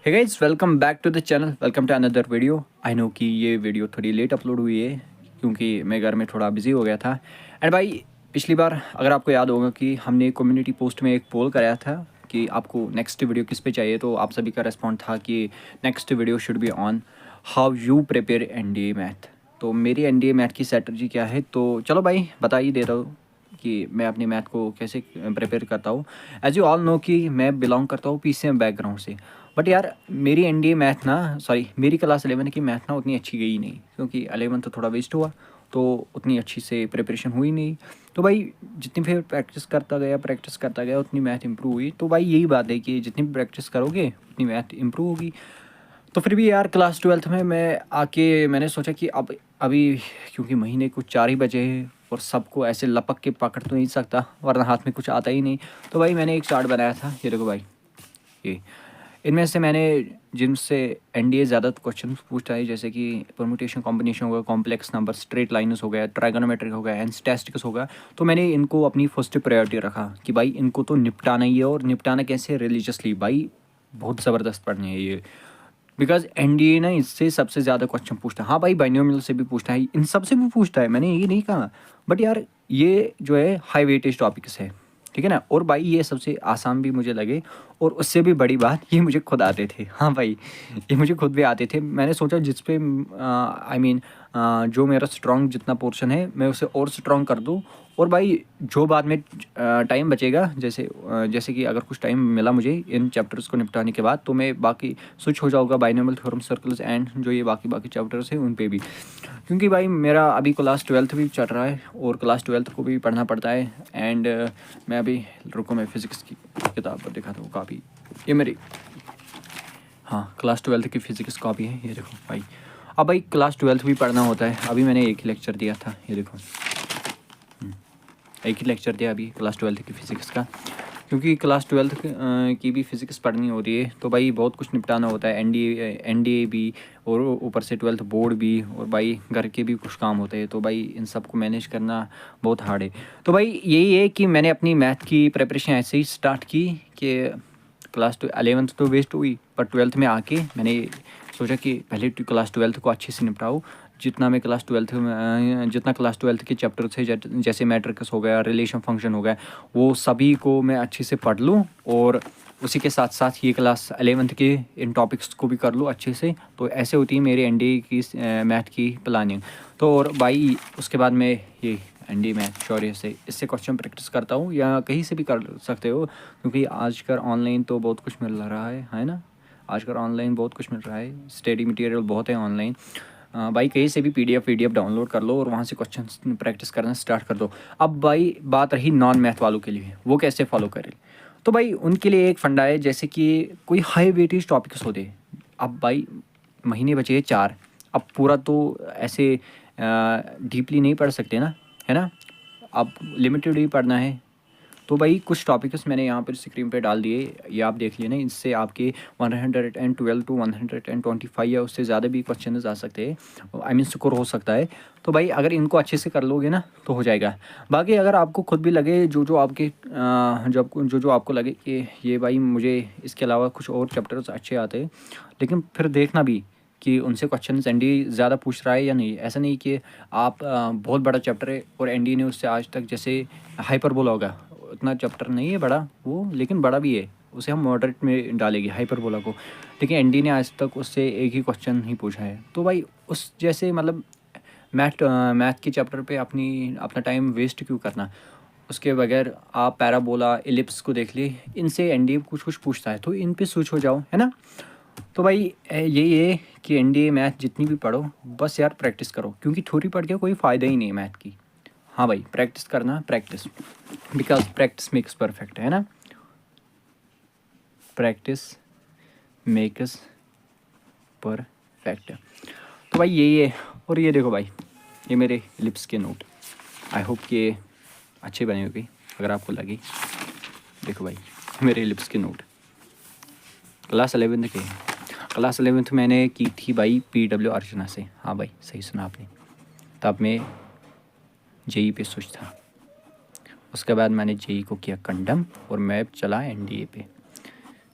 Hey guys, welcome back to the channel. Welcome to another video. I know कि ये video थोड़ी late upload हुई है क्योंकि मैं घर में थोड़ा बिजी हो गया था। एंड भाई, पिछली बार अगर आपको याद होगा कि हमने कम्युनिटी पोस्ट में एक पोल कराया था कि आपको नेक्स्ट वीडियो किस पे चाहिए, तो आप सभी का रिस्पॉन्स था कि next video should be on how you prepare NDA math. तो मेरी एनडीए मैथ की स्ट्रेटजी क्या है, तो चलो भाई बता ही दे रहा हूँ कि मैं अपनी मैथ को कैसे प्रिपेयर करता हूँ। एज यू ऑल नो कि मैं बिलोंग करता हूँ पीसीएम बैकग्राउंड से। बट यार, मेरी एनडीए मैथ ना, सॉरी, मेरी क्लास 11 की मैथ ना उतनी अच्छी गई नहीं क्योंकि 11 तो थोड़ा वेस्ट हुआ, तो उतनी अच्छी से प्रिपरेशन हुई नहीं। तो भाई जितनी फिर प्रैक्टिस करता गया उतनी मैथ इंप्रूव हुई। तो भाई यही बात है कि जितनी भी प्रैक्टिस करोगे उतनी मैथ इंप्रूव होगी। तो फिर भी यार क्लास 12th में मैं आके मैंने सोचा कि अब अभी क्योंकि महीने कुछ 4 ही बचे हैं और सबको ऐसे लपक के पकड़ तो नहीं सकता वरना हाथ में कुछ आता ही नहीं। तो भाई मैंने एक चार्ट बनाया था, ये देखो भाई। ये इनमें से मैंने जिनसे एनडीए ज़्यादा क्वेश्चन पूछता है, जैसे कि परमुटेशन कॉम्बिनेशन हो गया, कॉम्प्लेक्स नंबर, स्ट्रेट लाइन्स हो गया, ट्राइगोनोमेट्रिक हो गया एंड स्टैटिस्टिक्स हो गया, तो मैंने इनको अपनी फर्स्ट प्रायोरिटी रखा कि भाई इनको तो निपटाना ही है। और निपटाना कैसे? रिलीजियसली भाई, बहुत ज़बरदस्त पढ़ने है ये। बिकॉज एनडीए ना इससे सबसे ज़्यादा क्वेश्चन पूछता है। हाँ भाई, बाइनोमियल से भी पूछता है, इन सब से भी पूछता है, मैंने ये नहीं कहा। बट यार ये जो है हाई वेटेज टॉपिक्स है, ठीक है ना। और भाई ये सबसे आसान भी मुझे लगे, और उससे भी बड़ी बात, ये मुझे खुद आते थे। हाँ भाई, ये मुझे खुद भी आते थे। मैंने सोचा जिस पे आई मीन जो मेरा स्ट्रॉन्ग जितना पोर्शन है मैं उसे और स्ट्रॉन्ग कर दूँ। और भाई जो बाद में टाइम बचेगा, जैसे कि अगर कुछ टाइम मिला मुझे इन चैप्टर्स को निपटाने के बाद, तो मैं बाकी स्विच हो जाऊँगा बाइनोमियल थ्योरम, सर्कल्स एंड जो ये बाकी बाकी चैप्टर्स हैं उन पे भी। क्योंकि भाई मेरा अभी क्लास 12th भी चल रहा है और क्लास 12th को भी पढ़ना पड़ता है। एंड मैं अभी, रुको मैं फिज़िक्स की किताब पर दिखाता हूँ कॉपी। ये मेरी, हाँ, क्लास 12th की फ़िज़िक्स कॉपी है, ये देखो भाई। अब भाई क्लास 12th भी पढ़ना होता है। अभी मैंने एक ही लेक्चर दिया था, ये देखो, एक ही लेक्चर दिया अभी क्लास 12th की फ़िज़िक्स का। क्योंकि क्लास 12th की भी फ़िज़िक्स पढ़नी होती है, तो भाई बहुत कुछ निपटाना होता है। एनडीए भी, और ऊपर से 12th बोर्ड भी, और भाई घर के भी कुछ काम होते हैं, तो भाई इन सब को मैनेज करना बहुत हार्ड है। तो भाई यही है कि मैंने अपनी मैथ की प्रिपरेशन ऐसे ही स्टार्ट की कि क्लास 11th तो वेस्ट हुई, पर 12th में आके मैंने सोचा कि पहले क्लास 12th को अच्छे से निपटाऊँ। जितना क्लास 12th के चैप्टर थे, जैसे मैट्रिक्स हो गया, रिलेशन फंक्शन हो गया, वो सभी को मैं अच्छे से पढ़ लूँ। और उसी के साथ साथ ये क्लास 11th के इन टॉपिक्स को भी कर लूँ अच्छे से। तो ऐसे होती है मेरी एनडीए की मैथ की प्लानिंग। तो और भाई उसके बाद मैं ये एनडीए मैथ शौर्य से इससे क्वेश्चन प्रैक्टिस करता हूँ, या कहीं से भी कर सकते हो क्योंकि आजकल ऑनलाइन तो बहुत कुछ मिल रहा है ना। आजकल ऑनलाइन बहुत कुछ मिल रहा है, स्टडी मटेरियल बहुत है ऑनलाइन। भाई कहीं से भी पीडीएफ डाउनलोड कर लो और वहाँ से क्वेश्चन प्रैक्टिस करना स्टार्ट कर दो। अब भाई बात रही नॉन मैथ वालों के लिए, वो कैसे फॉलो करें। तो भाई उनके लिए एक फंडा है, जैसे कि कोई हाई वेटेज टॉपिक्स होते हैं। अब भाई महीने बचे हैं 4, अब पूरा तो ऐसे डीपली नहीं पढ़ सकते ना, है ना। अब लिमिटेड ही पढ़ना है। तो भाई कुछ टॉपिक्स मैंने यहाँ पर स्क्रीन पे डाल दिए, ये आप देख लिए ना। इससे आपके 112 टू 125 या उससे ज़्यादा भी क्वेश्चन आ सकते हैं, आई मीन स्कोर हो सकता है। तो भाई अगर इनको अच्छे से कर लोगे ना तो हो जाएगा। बाकी अगर आपको खुद भी लगे, जो आपको लगे कि ये भाई मुझे इसके अलावा कुछ और चैप्टर्स अच्छे आते हैं, लेकिन फिर देखना भी कि उनसे क्वेश्चन एनडी ज़्यादा पूछ रहा है या नहीं। ऐसा नहीं कि आप बहुत बड़ा चैप्टर है और एनडी ने उससे आज तक, जैसे हाइपरबोला होगा, उतना चैप्टर नहीं है बड़ा वो, लेकिन बड़ा भी है, उसे हम मॉडरेट में डालेंगे हाइपरबोला को। लेकिन एनडी ने आज तक उससे एक ही क्वेश्चन ही पूछा है। तो भाई उस जैसे मतलब मैथ के चैप्टर पे अपना टाइम वेस्ट क्यों करना। उसके बगैर आप पैराबोला, एलिप्स को देख लिए, इनसे एनडीए कुछ कुछ पूछता है, तो इन पे स्विच हो जाओ, है ना। तो भाई यही है कि एनडीए मैथ जितनी भी पढ़ो, बस यार प्रैक्टिस करो, क्योंकि थ्योरी पढ़ के कोई फ़ायदा ही नहीं है मैथ की। हाँ भाई, प्रैक्टिस करना, practice, because practice makes perfect, है ना। Practice makes perfect. तो भाई यही है। और ये देखो भाई, ये मेरे लिप्स के नोट, आई होप कि अच्छे बने होंगे अगर आपको लगे। देखो भाई मेरे लिप्स के नोट क्लास 11th के। क्लास 11th मैंने की थी भाई PW अर्चना से। हाँ भाई, सही सुना आपने। तब मैं जेई पे सोच था। उसके बाद मैंने जेई को किया कंडम और मैं चला एनडीए पे,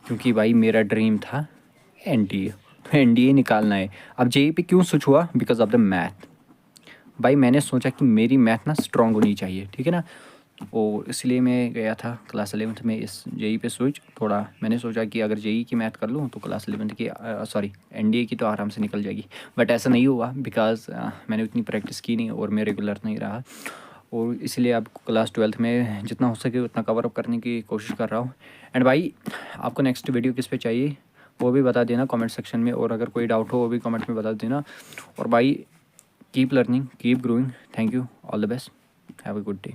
क्योंकि भाई मेरा ड्रीम था NTA, तो NDA निकालना है। अब JEE पे क्यों स्विच हुआ? Because of the math. भाई मैंने सोचा कि मेरी मैथ ना स्ट्रॉन्ग होनी चाहिए, ठीक है ना, और इसलिए मैं गया था क्लास 11th में इस JEE पे स्विच। थोड़ा मैंने सोचा कि अगर JEE की मैथ कर लूँ तो क्लास 11th की सॉरी NDA की तो आराम से निकल जाएगी। बट ऐसा नहीं हुआ बिकॉज मैंने उतनी प्रैक्टिस की नहीं और मैं रेगुलर नहीं रहा, और इसलिए अब क्लास 12th में जितना हो सके उतना कवर अप करने की कोशिश कर रहा हूँ। एंड भाई आपको नेक्स्ट वीडियो किस पे चाहिए वो भी बता देना कमेंट सेक्शन में, और अगर कोई डाउट हो वो भी कमेंट में बता देना। और भाई keep learning, keep growing. Thank you, all the best, have a good day.